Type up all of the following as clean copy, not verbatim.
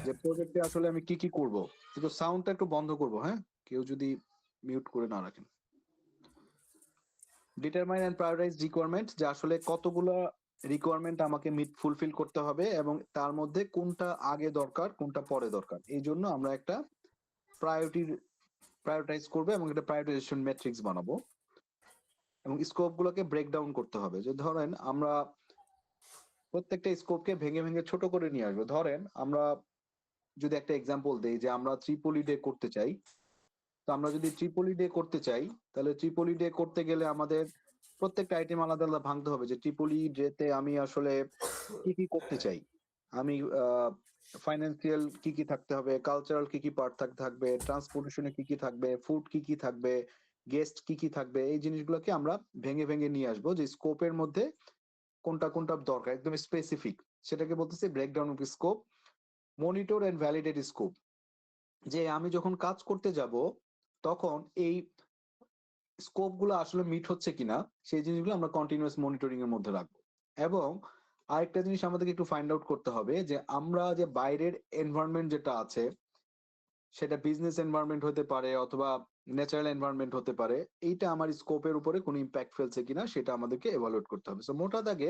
যে প্রজেক্টে আসলে আমি কি কি করব। কিন্তু সাউন্ডটা একটু বন্ধ করব, হ্যাঁ, কেউ যদি মিউট করে না রাখেন। ডিটারমাইন এন্ড প্রায়োরিটাইজ রিকোয়ারমেন্ট, যে আসলে কতগুলা রিকোয়ারমেন্ট আমাকে মিট ফুলফিল করতে হবে এবং তার মধ্যে কোনটা আগে দরকার কোনটা পরে দরকার, এই জন্য আমরা একটা প্রায়োরিটাইজ করবো এবং একটা প্রায়োরিটাইজেশন ম্যাট্রিক্স বানাবো এবং স্কোপ গুলোকে ব্রেকডাউন করতে হবে। যে ধরেন আমরা প্রত্যেকটা স্কোপকে ভেঙে ভেঙে ছোট করে নিয়ে আসবো। ধরেন আমরা যদি একটা এক্সাম্পল দেই যে আমরা ত্রিপলি ডে করতে চাই, তো আমরা যদি ট্রিপলি ডে করতে চাই তাহলে ট্রিপলি ডে করতে গেলে আমাদের প্রত্যেকটা আইটেম আলাদা আলাদা ভাঙতে হবে। যে ট্রিপলি ডেতে আমি আসলে কি কি করতে চাই, আমি ফাইন্যান্সিয়াল কি কি থাকতে হবে, কালচারাল কি কি পার্ট থাকবে, ট্রান্সপোর্টেশনে কি কি থাকবে, ফুড কি কি থাকবে, গেস্ট কি কি থাকবে, এই জিনিসগুলোকে আমরা ভেঙে ভেঙে নিয়ে আসবো যে স্কোপের মধ্যে কোনটা কোনটা দরকার, একদম স্পেসিফিক। সেটাকে বলতেছে breakdown of scope. Monitor and validate scope, যে আমি যখন কাজ করতে যাব তখন এই স্কোপ গুলো আসলে মিট হচ্ছে কিনা সেই জিনিসগুলো আমরা কন্টিনিউয়াস মনিটরিং এর মধ্যে রাখবো। এবং আরেকটা জিনিস আমাদেরকে একটু ফাইন্ড আউট করতে হবে যে আমরা যে বাইরের এনভায়রনমেন্ট যেটা আছে সেটা বিজনেস এনভায়রনমেন্ট হতে পারে অথবা ন্যাচারাল এনভায়রনমেন্ট হতে পারে, এইটা আমার স্কোপের উপরে কোনো ইম্প্যাক্ট ফেলছে কিনা সেটা আমাদেরকে এভালুয়েট করতে হবে। সো মোটা দাগে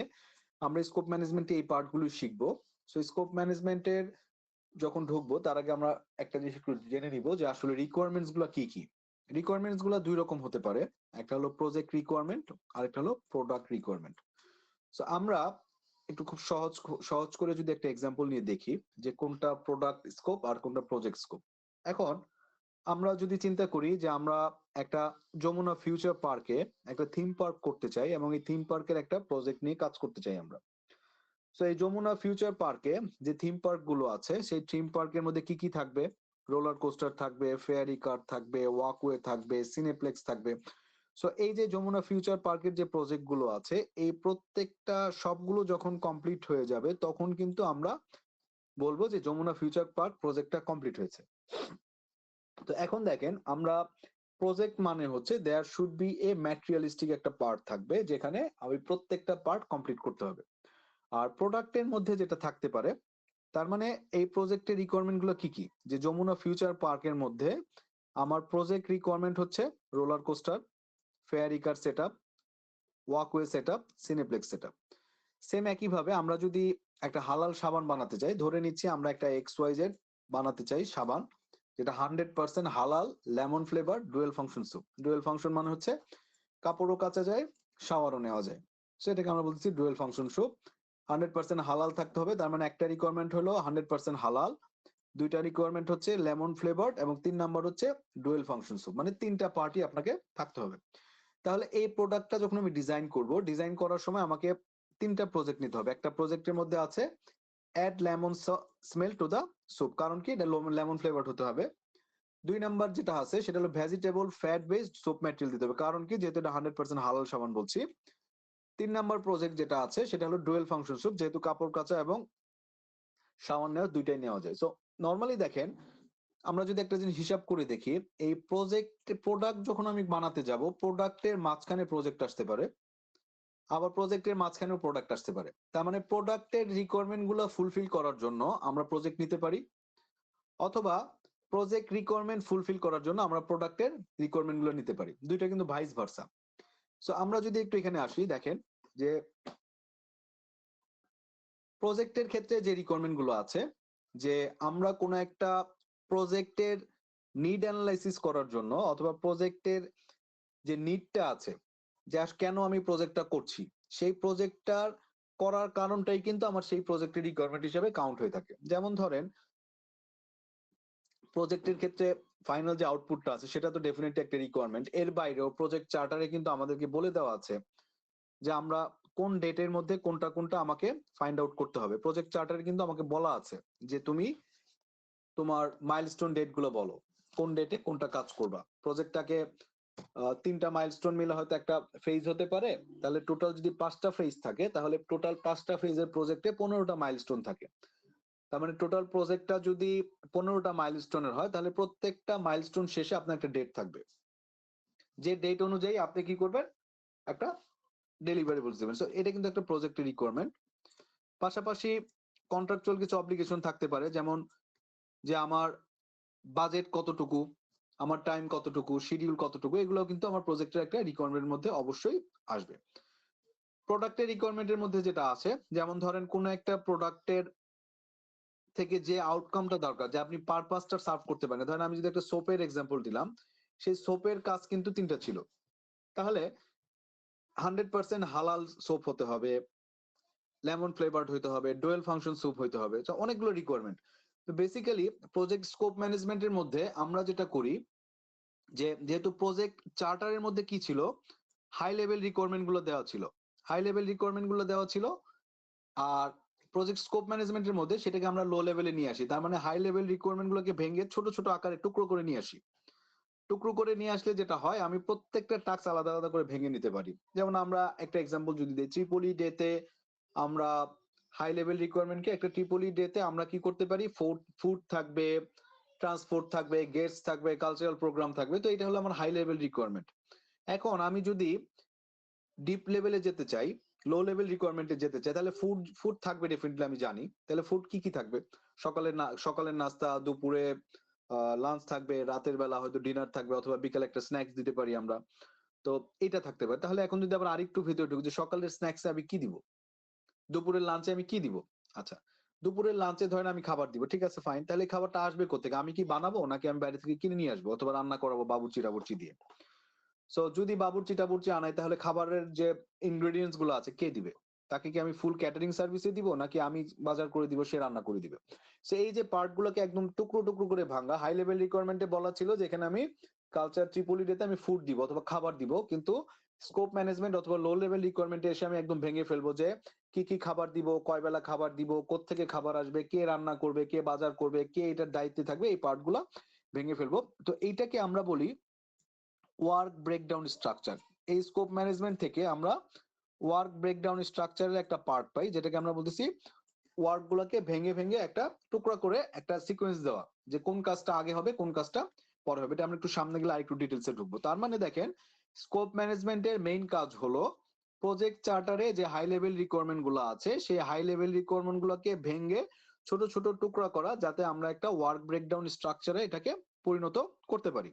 আমরা স্কোপ ম্যানেজমেন্টে এই পার্টগুলো শিখবো। সো স্কোপ ম্যানেজমেন্টের যখন ঢুকবো তার আগে আমরা একটা জিনিস একটু জেনে নিব যে আসলে রিকোয়ারমেন্টস গুলো কি কি। রিকোয়ারমেন্টস গুলো দুই রকম হতে পারে, একটা হলো প্রজেক্ট রিকোয়ারমেন্ট আর একটা হলো প্রোডাক্ট রিকোয়ারমেন্ট। সো আমরা একটু খুব সহজ সহজ করে যদি একটা এক্সাম্পল নিয়ে দেখি যে কোনটা প্রোডাক্ট স্কোপ আর কোনটা প্রজেক্ট স্কোপ। এখন আমরা যদি চিন্তা করি যে আমরা একটা যমুনা ফিউচার পার্কে একটা থিম পার্ক করতে চাই এবং এই থিম পার্কের একটা প্রজেক্ট নিয়ে কাজ করতে চাই আমরা। সো এই যমুনা ফিউচার পার্কে যে থিম পার্ক গুলো আছে সেই থিম পার্কের মধ্যে কি কি থাকবে, রোলার কোস্টার থাকবে, ফেয়ারি কার থাকবে, ওয়াকওয়ে থাকবে, সিনেপ্লেক্স থাকবে। সো এই যে যমুনা ফিউচার পার্কের যে প্রজেক্ট গুলো আছে এই প্রত্যেকটা সবগুলো যখন কমপ্লিট হয়ে যাবে তখন কিন্তু আমরা বলবো যে যমুনা ফিউচার পার্ক প্রজেক্টটা কমপ্লিট হয়েছে। তো এখন দেখেন আমরা প্রজেক্ট মানে হচ্ছে there should be a materialistic একটা পার্ট থাকবে যেখানে আমি প্রত্যেকটা পার্ট কমপ্লিট করতে হবে। আর প্রোডাক্টের মধ্যে যেটা থাকতে পারে তার মানে এই প্রজেক্টের রিকোয়ারমেন্ট গুলো কি কি, যে যমুনা ফিউচার পার্কের মধ্যে আমার প্রজেক্ট রিকোয়ারমেন্ট হচ্ছে roller coaster, fairy car set up, walkway set up, cineplex set up. Same একইভাবে আমরা যদি একটা হালাল সাবান বানাতে চাই, ধরে নিচ্ছি আমরা একটা XYZ বানাতে চাই সাবান যেটা 100% হালাল, lemon flavour, dual function soup. Dual function মানে হচ্ছে কাপড়ও কাচা যায়, শাওয়ারও নেওয়া যায়, সেটাকে আমরা বলতেছি ডুয়েল ফাংশন সুপ। 100% হালাল থাকতে হবে, তার মানে একটা রিকোয়ারমেন্ট হলো 100% হালাল, দুইটা রিকোয়ারমেন্ট হচ্ছে লেমন ফ্লেভার এবং 3 নাম্বার হচ্ছে ডুয়েল ফাংশন সুপ, মানে তিনটা পার্টি আপনাকে থাকতে হবে। তাহলে এই প্রোডাক্টটা যখন আমি ডিজাইন করব, ডিজাইন করার সময় আমাকে তিনটা প্রজেক্ট নিতে হবে। একটা প্রজেক্টের মধ্যে আছে add lemon smell to the soup, কারণ কি এটা লেমন ফ্লেভার হতে হবে। 2 নাম্বার যেটা আছে সেটা হলো vegetable fat based soap material দিতে হবে, কারণ কি যেহেতু এটা 100% হালাল সাবান বলছি। 3 নাম্বার প্রজেক্ট যেটা আছে সেটা হলো ডুয়েল ফাংশন স্যুপ, যেহেতু কাপড় কাচা এবং সাবান নেওয়া দুইটাই নেওয়া যায়। সো নর্মালি দেখেন আমরা যদি একটা জিনিস হিসাব করে দেখি, এই প্রোডাক্ট যখন আমি বানাতে যাব প্রোডাক্টের মাঝখানে প্রজেক্ট আসতে পারে, আবার প্রজেক্টের মাঝখানেও প্রোডাক্ট আসতে পারে। তার মানে প্রোডাক্টের রিকোয়ারমেন্ট গুলো ফুলফিল করার জন্য আমরা প্রজেক্ট নিতে পারি, অথবা প্রজেক্ট রিকোয়ারমেন্ট ফুলফিল করার জন্য আমরা প্রোডাক্টের রিকোয়ারমেন্ট গুলো নিতে পারি, দুইটা কিন্তু ভাইস ভার্সা। সো আমরা যদি একটু এখানে আসি, দেখেন যে প্রজেক্টের ক্ষেত্রে যে রিকোয়ারমেন্ট গুলো আছে, যে আমরা কোনো একটা প্রজেক্টের নিড অ্যানালাইসিস করার জন্য অথবা প্রজেক্টের যে নিডটা আছে যে কেন আমি প্রজেক্টটা করছি, সেই প্রজেক্টটার করার কারণটাই কিন্তু আমার সেই প্রজেক্টের রিকোয়ারমেন্ট হিসেবে কাউন্ট হয়ে থাকে। যেমন ধরেন প্রজেক্টের ক্ষেত্রে ফাইনাল যে আউটপুটটা আছে সেটা তো ডেফিনেটলি একটা রিকোয়ারমেন্ট, এর বাইরেও প্রজেক্ট চার্টারে কিন্তু আমাদেরকে বলে দেওয়া আছে যে আমরা কোন ডেটের মধ্যে কোনটা কোনটা আমাকে ফাইন্ড আউট করতে হবে। প্রজেক্ট চার্টারে কিন্তু আমাকে বলা আছে যে তুমি তোমার মাইলস্টোন ডেট গুলো বলো, কোন ডেটে কোনটা কাজ করবা। প্রজেক্টটাকে 3টা মাইলস্টোন মিলে হয়তো একটা ফেজ হতে পারে, তাহলে টোটাল যদি 5টা ফেজ থাকে তাহলে টোটাল 5টা ফেজের প্রজেক্টে 15টা মাইলস্টোন থাকে। তার মানে টোটাল প্রজেক্টটা যদি 15টা মাইলস্টোনের হয় তাহলে প্রত্যেকটা মাইলস্টোন শেষে আপনার একটা ডেট থাকবে, যে ডেট অনুযায়ী আপনি কি করবেন, একটা ডেলিভারেবলস দেবেন। সো এটা কিন্তু একটা প্রজেক্টের রিকোয়ারমেন্ট। পাশাপাশি কন্ট্রাকচুয়াল কিছু অব্লিগেশন থাকতে পারে, যেমন যে আমার বাজেট কতটুকু, আমার টাইম কতটুকু, শিডিউল কতটুকু, এগুলো কিন্তু আমার প্রজেক্টের একটা রিকোয়ারমেন্টের মধ্যে অবশ্যই আসবে। প্রোডাক্টের রিকোয়ারমেন্টের মধ্যে যেটা আছে, যেমন ধরেন কোন একটা প্রোডাক্টের থেকে যে আউটকামটা দরকার, যে আপনি পারপাসটা সার্ভ করতে পারেন। ধরেন আমি যদি একটা সোপের এক্সাম্পল দিলাম, সেই সোপের কাজ কিন্তু 3টা ছিল। তাহলে 100% হালাল সোপ হতে হবে, লেমন ফ্লেভারড হইতে হবে, ডুয়েল ফাংশন স্যুপ হইতে হবে, তো অনেকগুলো রিকোয়ারমেন্ট। তো বেসিক্যালি প্রজেক্ট স্কোপ ম্যানেজমেন্টের মধ্যে আমরা যেটা করি, যে যেহেতু প্রজেক্ট চার্টারের মধ্যে কি ছিল, হাই লেভেল রিকোয়ারমেন্ট গুলো দেওয়া ছিল, হাই লেভেল রিকোয়ারমেন্ট গুলো দেওয়া ছিল, আর প্রজেক্ট স্কোপ ম্যানেজমেন্টের মধ্যে সেটাকে আমরা লো লেভেলে নিয়ে আসি। তার মানে হাই লেভেল রিকোয়ারমেন্ট গুলোকে ভেঙে ছোট ছোট আকারে টুকরো করে নিয়ে আসি। টুকরো করে নিয়ে আসলে যেটা হয়, আমি প্রত্যেকটা টাস্ক আলাদা আলাদা করে ভেঙে নিতে পারি। যেমন আমরা একটা এক্সাম্পল যদি দিই, ট্রিপলি ডে তে আমরা হাই লেভেল রিকোয়ারমেন্টকে একটা ট্রিপলি ডে তে আমরা কি করতে পারি, ফুড থাকবে, ট্রান্সপোর্ট থাকবে, গেস্ট থাকবে, কালচারাল প্রোগ্রাম থাকবে, তো এটা হলো আমার হাই লেভেল রিকোয়ারমেন্ট। এখন আমি যদি ডিপ লেভেলে যেতে চাই, লো লেভেল রিকোয়ারমেন্টে যেতে চাই, তাহলে ফুড থাকবে ডেফিনেটলি, আমি জানি। তাহলে ফুড কি কি থাকবে, সকালের নাস্তা, দুপুরে লাঞ্চ থাকবে, রাতের বেলা হয়তো ডিনার থাকবে, অথবা বিকালে একটা স্ন্যাক্স দিতে পারি আমরা। তো এটা থাকতে পারে। তাহলে এখন যদি আবার আরেকটু ভিতরে ঢুকি, যে সকালের স্ন্যাক্সে আমি কি দিব, দুপুরের লাঞ্চে আমি কি দিব। আচ্ছা, দুপুরের লাঞ্চে ধরেন আমি খাবার দিব, ঠিক আছে ফাইন। তাহলে এই খাবারটা আসবে কোথেকে, আমি কি বানাবো নাকি আমি বাইরে থেকে কিনে নিয়ে আসবো, অথবা রান্না করাবো বাবুর্চি টাবুর্চি দিয়ে। সো যদি বাবুর্চি টাবুর্চি আনাই, তাহলে খাবারের যে ইনগ্রেডিয়েন্টস গুলো আছে কে দিবে, তাকে কি আমি ফুল ক্যাটারিং সার্ভিসে দিব, নাকি আমি বাজার করে দিব, সে রান্না করে দিবে। সো এই যে পার্ট গুলোকে একদম টুকরো টুকরো করে ভাঙা, হাই লেভেল রিকোয়ারমেন্টে বলা ছিল যে এখানে আমি কালচার ট্রিপলি ডেতে আমি ফুড দিব অথবা খাবার দিব, কিন্তু স্কোপ ম্যানেজমেন্ট অথবা লো লেভেল রিকোয়ারমেন্টে এসে আমি একদম ভেঙে ফেলবো যে কি কি খাবার দিব, কয় বেলা খাবার দিব, কোত্থেকে খাবার আসবে, কে রান্না করবে, কে বাজার করবে, কে এটার দায়িত্বে থাকবে, এই পার্ট গুলা ভেঙে ফেলবো। তো এইটাকে আমরা বলি ওয়ার্ক ব্রেকডাউন স্ট্রাকচার। এই স্কোপ ম্যানেজমেন্ট থেকে আমরা ওয়ার্ক ব্রেকডাউন স্ট্রাকচারের একটা পার্ট পাই, যেটাকে আমরা বলতেছি ওয়ার্ক গুলাকে ভেঙে ভেঙে একটা টুকরা করে একটা সিকোয়েন্স দেওয়া, যে কোন কাজটা আগে হবে কোন কাজটা পরে হবে। এটা আমরা একটু সামনে গেলে আরেকটু ডিটেলসে ঢুকবো। তার মানে দেখেন, স্কোপ ম্যানেজমেন্টের মেইন কাজ হলো প্রজেক্ট চার্টারে যে হাই লেভেল রিকোয়ারমেন্ট গুলো আছে, সেই হাই লেভেল রিকোয়ারমেন্ট গুলোকে ভেঙে ছোট ছোট টুকরা করা, যাতে আমরা একটা ওয়ার্ক ব্রেকডাউন স্ট্রাকচারে এটাকে পরিণত করতে পারি।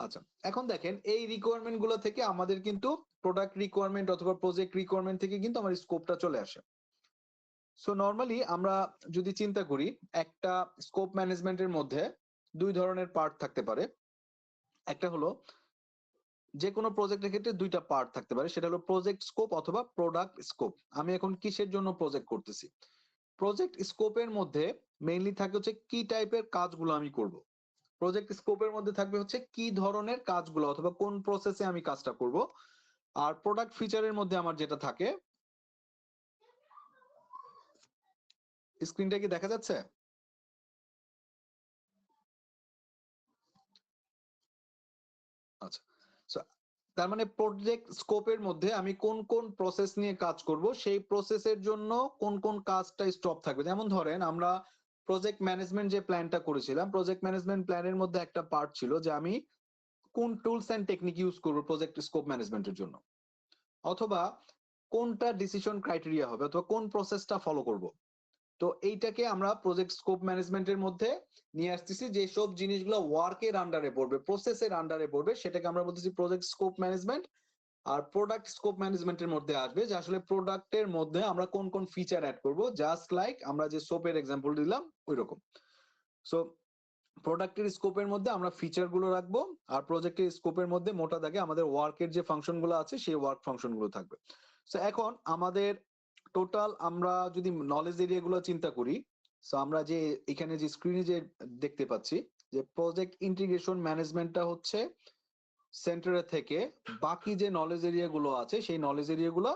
আচ্ছা, এখন দেখেন এই রিকোয়ারমেন্ট গুলো থেকে আমাদের কিন্তু প্রোডাক্ট রিকোয়ারমেন্ট অথবা প্রজেক্ট রিকোয়ারমেন্ট থেকে কিন্তু আমার স্কোপটা চলে আসে। সো নরমালি আমরা যদি চিন্তা করি, একটা স্কোপ ম্যানেজমেন্টের মধ্যে দুই ধরনের পার্ট থাকতে পারে। একটা হলো যে কোনো প্রজেক্টের ক্ষেত্রে দুইটা পার্ট থাকতে পারে, সেটা হলো প্রজেক্ট স্কোপ অথবা প্রোডাক্ট স্কোপ। আমি এখন কিসের জন্য প্রজেক্ট করতেছি, প্রজেক্ট স্কোপের মধ্যে মেইনলি থাকে হচ্ছে কি টাইপের কাজগুলো আমি করব। প্রজেক্ট স্কোপের মধ্যে থাকবে হচ্ছে কি ধরনের কাজগুলো অথবা কোন প্রসেসে আমি কাজটা করব। আর প্রোডাক্ট ফিচারের মধ্যে আমার যেটা থাকে, স্ক্রিনটা কি দেখা যাচ্ছে? আচ্ছা, so, তার মানে প্রজেক্ট স্কোপের মধ্যে আমি কোন কোন প্রসেস নিয়ে কাজ করব, সেই প্রসেসের জন্য কোন কোন কাজটা স্টপ থাকবে। যেমন ধরেন আমরা প্রজেক্ট ম্যানেজমেন্ট যে প্ল্যানটা করেছিলাম, প্রজেক্ট ম্যানেজমেন্ট প্ল্যানের মধ্যে একটা পার্ট ছিল যে আমি কোন টুলস এন্ড টেকনিক ইউজ করব প্রজেক্ট স্কোপ ম্যানেজমেন্টের জন্য, অথবা কোনটা ডিসিশন ক্রাইটেরিয়া হবে, অথবা কোন প্রসেসটা ফলো করব। তো এইটাকে আমরা প্রজেক্ট স্কোপ ম্যানেজমেন্টের মধ্যে নিয়ে আসতেছি, যে সব জিনিসগুলো ওয়ার্কের আন্ডারে পড়বে, প্রসেসের আন্ডারে পড়বে, সেটাকে আমরা বলতেছি প্রজেক্ট স্কোপ ম্যানেজমেন্ট। আর প্রোডাক্ট স্কোপ ম্যানেজমেন্টের মধ্যে আসবে যে আসলে প্রোডাক্টের মধ্যে আমরা কোন কোন ফিচার অ্যাড করব, জাস্ট লাইক আমরা যে সোপের এক্সাম্পল দিলাম ওই রকম। সো প্রোডাক্টের স্কোপের মধ্যে আমরা ফিচার গুলো রাখবো, আর প্রজেক্টের স্কোপের মধ্যে মোটা দাগে আমাদের ওয়ার্কের যে ফাংশন গুলো আছে সেই ওয়ার্ক ফাংশন গুলো থাকবে। সো এখন আমাদের টোটাল আমরা যদি নলেজ এরিয়া গুলো চিন্তা করি, সো আমরা যে এখানে যে স্ক্রিনে যে দেখতে পাচ্ছি, যে প্রজেক্ট ইন্টিগ্রেশন ম্যানেজমেন্টটা হচ্ছে সেন্টারে থেকে বাকি যে নলেজ এরিয়া গুলো আছে সেই নলেজ এরিয়া গুলো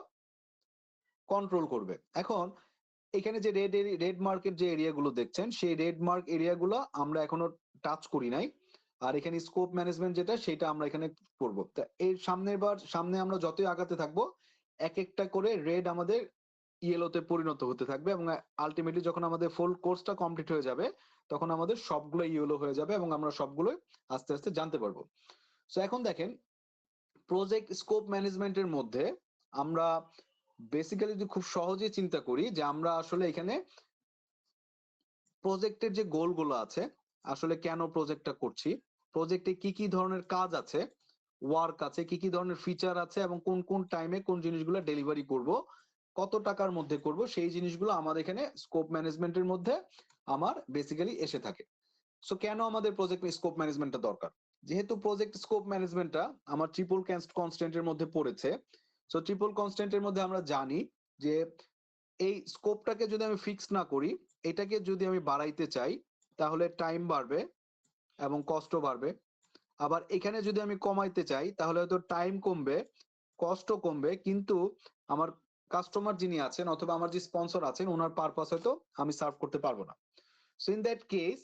কন্ট্রোল করবে। এখন এখানে যে রেড মার্কের যে এরিয়া গুলো দেখছেন, সেই রেড মার্ক এরিয়া গুলো আমরা এখনো টাচ করি নাই। আর এখানে স্কোপ ম্যানেজমেন্ট যেটা, সেটা আমরা এখানে করবো। তা এর সামনে আমরা যতই আগাতে থাকবো, এক একটা করে রেড আমাদের ইয়েলোতে পরিণত হতে থাকবে, এবং আলটিমেটলি যখন আমাদের ফুল কোর্সটা কমপ্লিট হয়ে যাবে, তখন আমাদের সবগুলো ইয়েলো হয়ে যাবে এবং আমরা সবগুলো আস্তে আস্তে জানতে পারবো। সো এখন দেখেন, প্রজেক্ট স্কোপ ম্যানেজমেন্টের মধ্যে আমরা বেসিক্যালি যদি খুব সহজে চিন্তা করি যে আমরা আসলে এখানে প্রজেক্টের যে গোলগুলো আছে, আসলে কেন প্রজেক্টটা করছি, প্রজেক্টে কি কি ধরনের কাজ আছে, ওয়ার্ক আছে, কি কি ধরনের ফিচার আছে এবং কোন কোন টাইমে কোন জিনিসগুলো ডেলিভারি করব, কত টাকার মধ্যে করব, সেই জিনিসগুলো আমাদের এখানে স্কোপ ম্যানেজমেন্টের মধ্যে আমার বেসিক্যালি এসে থাকে। সো কেন আমাদের প্রজেক্ট স্কোপ ম্যানেজমেন্টটা দরকার? যেহেতু প্রজেক্ট স্কোপ ম্যানেজমেন্টটা আমার ট্রিপল কনস্ট্যান্টের মধ্যে পড়েছে। সো ট্রিপল কনস্ট্যান্টের মধ্যে আমরা জানি যে এই স্কোপটাকে যদি আমি ফিক্স না করি, এটাকে যদি আমি বাড়াইতে চাই, তাহলে টাইম বাড়বে এবং কষ্ট বাড়বে। আবার এখানে যদি আমি কমাইতে চাই, তাহলে হয়তো টাইম কমবে, কষ্ট কমবে, কিন্তু আমার কাস্টমার যিনি আছেন অথবা আমার যে স্পন্সর আছেন, ওনার পারপাস হয়তো আমি সার্ভ করতে পারবো না। সো ইন দ্যাট কেস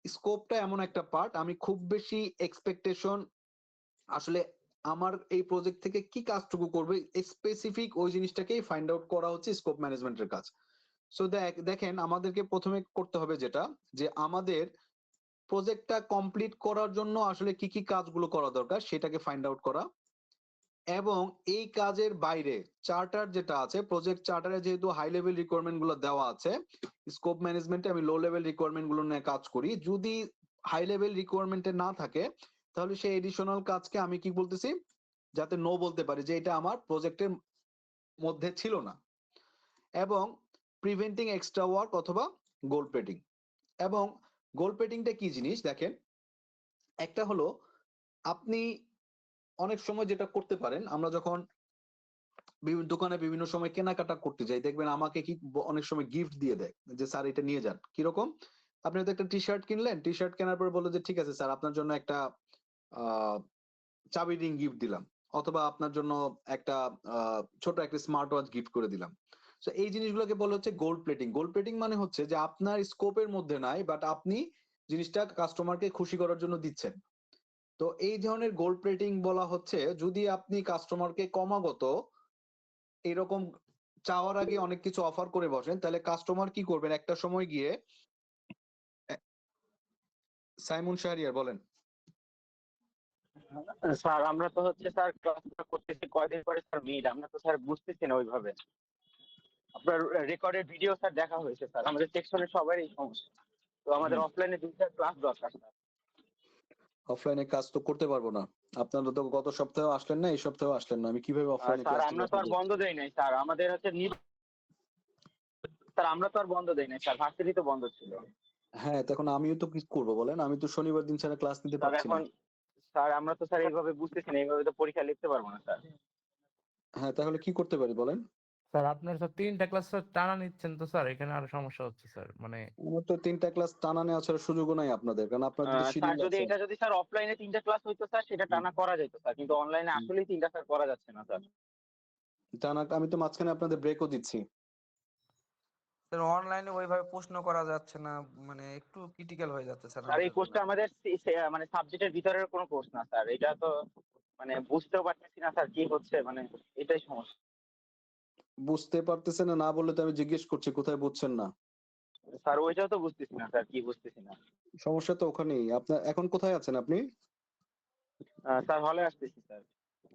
স্কোপটা এমন একটা পার্ট, আমি খুব বেশি এক্সপেকটেশন আসলে আমার এই প্রজেক্ট থেকে কি কাজটুকু করবে স্পেসিফিক ওই জিনিসটাকেই ফাইন্ড আউট করা হচ্ছে স্কোপ ম্যানেজমেন্টের কাজ। সো দেখেন আমাদেরকে প্রথমে করতে হবে যেটা, যে আমাদের প্রজেক্টটা কমপ্লিট করার জন্য আসলে কি কি কাজগুলো করা দরকার সেটাকে ফাইন্ড আউট করা, এবং এই কাজের বাইরে চার্টার যেটা আছে, প্রজেক্ট চার্টারে যেহেতু হাই লেভেল রিকোয়ারমেন্ট গুলো দেওয়া আছে, স্কোপ ম্যানেজমেন্টে আমি লো লেভেল রিকোয়ারমেন্ট গুলো নিয়ে কাজ করি। যদি হাই লেভেল রিকোয়ারমেন্টে না থাকে, তাহলে সেই এডিশনাল কাজকে আমি কি বলতেছি, যাতে নো বলতে পারি যে এটা আমার প্রজেক্টের মধ্যে ছিল না। এবং প্রিভেন্টিং এক্সট্রা ওয়ার্ক অথবা গোল প্লেটিং। এবং গোল প্লেটিংটা কি জিনিস দেখেন, একটা হলো আপনি অনেক সময় যেটা করতে পারেন, আমরা যখন বিভিন্ন দোকানে বিভিন্ন সময় কেনাকাটা করতে যাই, দেখবেন আমাকে কি অনেক সময় গিফট দিয়ে দেয় যে স্যার এটা নিয়ে যান। কিরকম, আপনি হয়তো একটা টি শার্ট কিনলেন, টি শার্ট কেনার পর বললো যে ঠিক আছে স্যার আপনার জন্য একটা আহ চাবি রিং গিফট দিলাম, অথবা আপনার জন্য একটা ছোট একটা স্মার্ট ওয়াচ গিফট করে দিলাম। তো এই জিনিসগুলোকে বলা হচ্ছে গোল্ড প্লেটিং। গোল্ড প্লেটিং মানে হচ্ছে যে আপনার স্কোপের মধ্যে নাই, বাট আপনি জিনিসটা কাস্টমারকে খুশি করার জন্য দিচ্ছেন। তো এই ধরনের গোল্ড প্লেটিং বলা হচ্ছে যদি আপনি কাস্টমারকে ক্রমাগত এরকম চাওয়ার আগে অনেক কিছু অফার করে বসেন, তাহলে কাস্টমার কি করবেন, একটা সময় গিয়ে সাইমন শাহরিয়ার বলেন। স্যার আমরা তো হচ্ছে স্যার ক্লাসটা করতেছি কয়দিন পরে স্যার মিড, আমরা তো স্যার বুঝতেছি না ওইভাবে। আপনার রেকর্ডেড ভিডিও স্যার দেখা হয়েছে স্যার, আমাদের সেকশনে সবারই এই সমস্যা। তো আমাদের অফলাইনে 2টা ক্লাস দরকার স্যার। অফলাইনে কাজ তো করতে পারবো না, আপনারা তো গত সপ্তাহে আসলেন না, এই সপ্তাহেও আসলেন না, আমি কিভাবে অফলাইনে স্যার ক্লাসটা আমরা তো করতে আর যাবো? বন্ধ দেই নাই স্যার, আমাদের হচ্ছে স্যার আমরা তো আর বন্ধ দেই নাই স্যার, ভার্সিটি তো বন্ধ ছিল। হ্যাঁ, তখন আমিও তো কি করবো বলেন, আমি তো শনিবার দিন ছাড়া ক্লাস নিতে স্যার পারছি না। এখন স্যার আমরা তো স্যার এইভাবে বুঝতেছি না, এইভাবে তো পরীক্ষা লিখতে পারবো না স্যার। হ্যাঁ, তাহলে কি করতে পারি বলেন? স্যার আপনার স্যার 3টা ক্লাস স্যার টানা নিচ্ছেন তো স্যার, এখানে আরো সমস্যা হচ্ছে স্যার। মানে আমার তো 3টা ক্লাস টানা নেওয়ার ছাড়া সুযোগও নাই আপনাদের, কারণ আপনাদের তো স্যার শিডিউল যদি আছে। এটা যদি স্যার অফলাইনে 3টা ক্লাস হইতো স্যার, সেটা হুম, টানা করা যেত স্যার, কিন্তু অনলাইনে হুম। আসলেই 3টা স্যার করা যাচ্ছে না স্যার। টানা আমি তো মাঝখানে আপনাদের ব্রেকও দিচ্ছি। স্যার অনলাইনে ওইভাবে প্রশ্ন করা যাচ্ছে না, মানে একটু ক্রিটিক্যাল হয়ে যাচ্ছে স্যার স্যার এই আমাদের জন্য। কোর্সটা আমাদের মানে সাবজেক্টের ভিতরের কোনো কোর্স না স্যার, এটা তো মানে বুঝতেও পারতেছি না স্যার কি হচ্ছে, মানে এটাই সমস্যা। বুঝতে পারতেছেন না, না বললে তো আমি জিজ্ঞেস করছি কোথায় বুঝছেন না। স্যার ওইটাও তো বুঝতেছি না স্যার, কি বুঝতেছি না। সমস্যা তো ওখানেই। আপনার এখন কোথায় আছেন আপনি? স্যার হলে আসতেছি স্যার।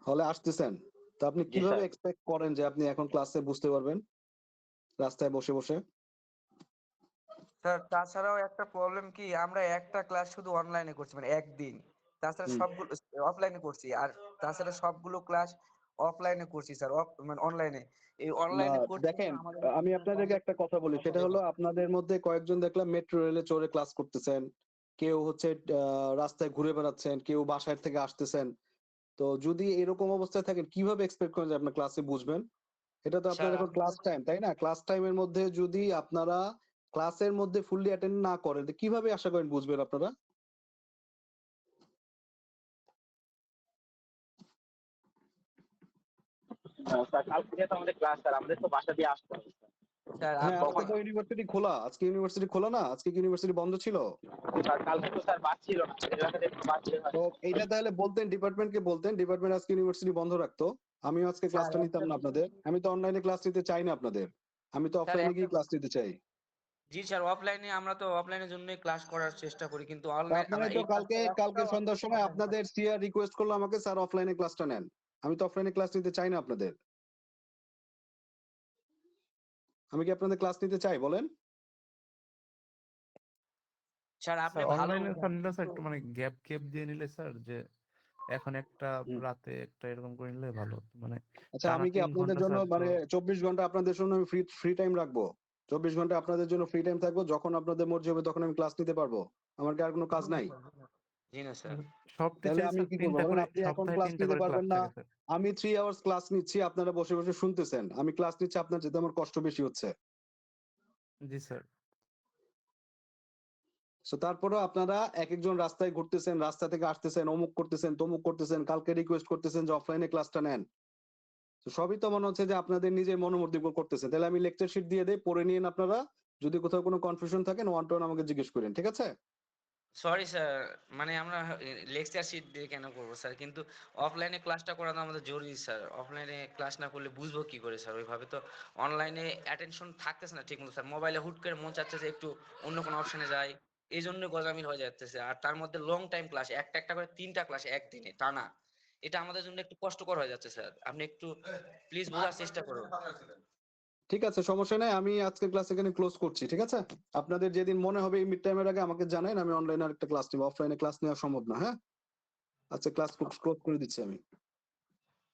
হলে আসতেছেন? তো আপনি জি কিভাবে স্যার। এক্সপেক্ট করেন যে আপনি এখন ক্লাসে বুঝতে পারবেন রাস্তায় বসে বসে? স্যার তাছাড়াও একটা প্রবলেম কি, আমরা একটা ক্লাস শুধু অনলাইনে করছি মানে একদিন, তাছাড়া হুম। সবগুলো অফলাইনে করছি, আর তাছাড়া সবগুলো ক্লাস অফলাইনে করছি স্যার, মানে অনলাইনে। এই না অনলাইনে করছি দেখেন, আমাদের আমি আপনাদেরকে একটা কথা বলি, সেটা হলো আপনাদের মধ্যে কয়েকজন দেখলাম মেট্রো রেলে চড়ে ক্লাস করতেছেন, কেউ হচ্ছে রাস্তায় ঘুরে বেড়াচ্ছেন, কেউ বাসায় থেকে আসতেছেন। তো যদি এরকম অবস্থায় থাকেন, কিভাবে এক্সপেক্ট করেন যে আপনার ক্লাসে বুঝবেন? এটা তো আপনার স্যার এখন ক্লাস টাইম, তাই না? ক্লাস টাইমের মধ্যে যদি আপনারা ক্লাসের মধ্যে ফুললি অ্যাটেন্ড না করেন, তো কিভাবে আশা করেন বুঝবেন আপনারা? স্যার কালকে যেহেতু আমাদের ক্লাস স্যার, আমাদের তো বাসা দিয়ে আসতে হবে স্যার। স্যার আর হ্যাঁ, আজকে কখন তো ইউনিভার্সিটি খোলা, আজকে ইউনিভার্সিটি খোলা না, আজকে কি ইউনিভার্সিটি বন্ধ ছিল? স্যার কালকে তো স্যার বাস ছিল না, এলাকাতে একটু বাস ছিল না। তো এইটা তাহলে বলতেন ডিপার্টমেন্টকে, বলতেন ডিপার্টমেন্ট আজকে ইউনিভার্সিটি বন্ধ রাখতো, আমিও আজকে স্যার ক্লাসটা নিতাম একটা না আপনাদের। আমি তো অনলাইনে ক্লাস নিতে চাই না আপনাদের, আমি তো স্যার অফলাইনে একটা গিয়ে ক্লাস নিতে চাই। জি স্যার, অফলাইনে আমরা তো অফলাইনের জন্যই ক্লাস করার চেষ্টা করি, কিন্তু তা অনলাইন আপনারা আমরা তো এই কালকে ক্লাসটা কালকে একটা সন্ধ্যার সময় আপনাদের সিআর রিকোয়েস্ট করলো আমাকে, স্যার অফলাইনে ক্লাসটা নেন। আমি তো অফলাইনে ক্লাস নিতে চাই না আপনাদের। আমি কি আপনাদের ক্লাস নিতে চাই বলেন? স্যার আপনি স্যার ভালো অনলাইনে স্যার নিলে স্যার কিন্তু একটু মানে গ্যাপ দিয়ে নিলে স্যার, যে এখন একটা হুম। রাতে একটা এরকম করে নিলে ভালো হতো। মানে আচ্ছা, টানা আমি কি 3 আপনাদের ঘন্টা জন্য স্যার তো। মানে 24 ঘন্টা আপনাদের জন্য আমি ফ্রি টাইম রাখবো? 24 ঘন্টা আপনাদের জন্য ফ্রি টাইম থাকবো, যখন আপনাদের মর্জি হবে তখন আমি ক্লাস নিতে পারবো? আমার কি আর কোনো কাজ নাই? জি না স্যার। সব তাহলে টিচারই আমি স্যার কি করবো 3টা বলেন? করে আপনি এখন সপ্তাহে ক্লাস 3টা নিতে করে ক্লাস পারবেন না। থাকে স্যার। আমি 3 আওয়ার্স ক্লাস নিচ্ছি, আপনারা বসে বসে শুনতেছেন। আমি ক্লাস নিচ্ছি, আপনার যেতে আমার কষ্ট বেশি হচ্ছে। জি স্যার। সো তারপরেও আপনারা একেকজন রাস্তায় ঘুরতেছেন, রাস্তা থেকে আসতেছেন, অমুক করতেছেন, তমুক করতেছেন, কালকে রিকোয়েস্ট করতেছেন যে অফলাইনে ক্লাসটা নেন। তো সবই তো মনে হচ্ছে যে আপনাদের নিজের মনোমর্জি করতেছেন। তাহলে আমি লেকচার শিট দিয়ে দেই, পড়ে নিয়েন আপনারা। যদি কোথাও কোনো কনফিউশন থাকে, 1 to 1 আমাকে জিজ্ঞেস করেন। ঠিক আছে? সরি স্যার, মানে আমরা লেকচার শিট দিয়ে কেন করবো স্যার, কিন্তু অফলাইনে ক্লাসটা করা তো আমাদের জরুরি স্যার। অফলাইনে ক্লাস না করলে বুঝবো কি করে স্যার? ওইভাবে তো অনলাইনে অ্যাটেনশন থাকতেছে না ঠিক মতো স্যার। মোবাইলে হুট করে মন চাচ্ছে যে একটু অন্য কোনো অপশনে যাই, এই জন্য গজামিল হয়ে যাচ্ছে। আর তার মধ্যে লং টাইম ক্লাস, একটা একটা করে 3টা ক্লাস একদিনে টানা, এটা আমাদের জন্য একটু কষ্টকর হয়ে যাচ্ছে স্যার। আপনি একটু প্লিজ বোঝার চেষ্টা করুন। ঠিক আছে, সমস্যা নাই। আমি আজকে ক্লাস এখানে ক্লোজ করছি। ঠিক আছে? আপনাদের যেদিন মনে হবে এই মিড টাইমের আগে আমাকে জানান, আমি অনলাইনে আরেকটা ক্লাস নিব। অফলাইনে ক্লাস নেওয়া সম্ভব না, হ্যাঁ? আচ্ছা, ক্লাস ক্লোজ করে দিচ্ছি আমি।